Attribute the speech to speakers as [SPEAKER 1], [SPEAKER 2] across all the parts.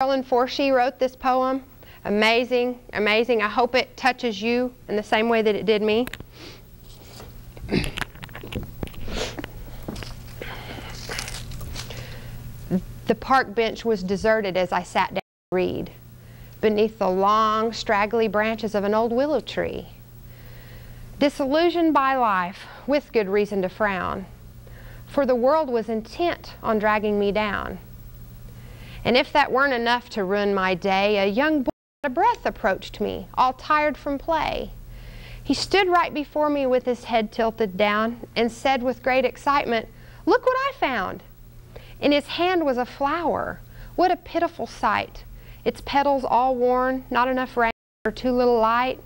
[SPEAKER 1] Carolyn Forshee wrote this poem. Amazing, amazing. I hope it touches you in the same way that it did me. The park bench was deserted as I sat down to read, beneath the long, straggly branches of an old willow tree. Disillusioned by life, with good reason to frown, for the world was intent on dragging me down. And if that weren't enough to ruin my day, a young boy out of breath approached me, all tired from play. He stood right before me with his head tilted down and said with great excitement, "Look what I found!" In his hand was a flower. What a pitiful sight. Its petals all worn, not enough rain or too little light.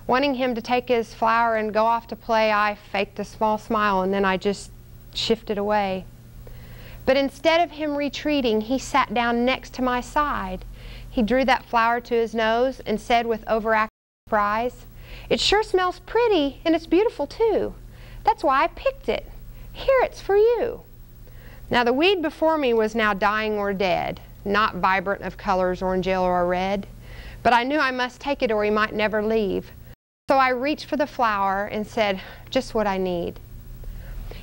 [SPEAKER 1] Wanting him to take his flower and go off to play, I faked a small smile and then I just shifted away. But instead of him retreating, he sat down next to my side. He drew that flower to his nose and said with overacted surprise, "It sure smells pretty and it's beautiful too. That's why I picked it. Here, it's for you." Now the weed before me was now dying or dead, not vibrant of colors orange, yellow, or red. But I knew I must take it or he might never leave. So I reached for the flower and said, "Just what I need."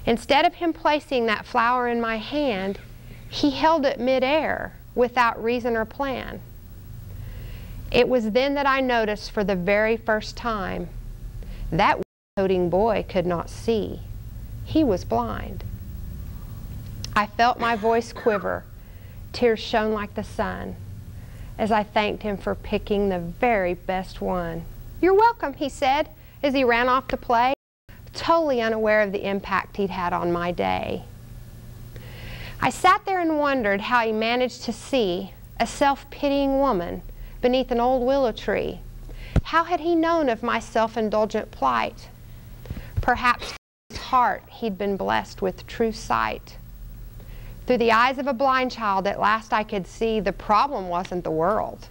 [SPEAKER 1] Instead of him placing that flower in my hand, he held it midair without reason or plan. It was then that I noticed for the very first time that weed-toting boy could not see. He was blind. I felt my voice quiver. Tears shone like the sun as I thanked him for picking the very best one. "You're welcome," he said as he ran off to play, totally unaware of the impact he'd had on my day. I sat there and wondered how he managed to see a self-pitying woman beneath an old willow tree. How had he known of my self-indulgent plight? Perhaps in his heart he'd been blessed with true sight. Through the eyes of a blind child, at last I could see the problem wasn't the world.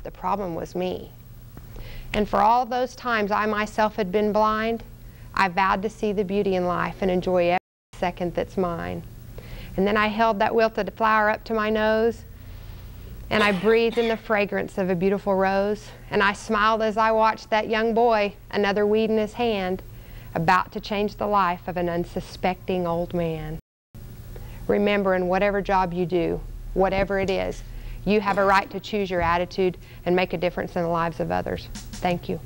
[SPEAKER 1] The problem was me. And for all those times I myself had been blind, I vowed to see the beauty in life and enjoy every second that's mine. And then I held that wilted flower up to my nose, and I breathed in the fragrance of a beautiful rose, and I smiled as I watched that young boy, another weed in his hand, about to change the life of an unsuspecting old man. Remember, in whatever job you do, whatever it is, you have a right to choose your attitude and make a difference in the lives of others. Thank you.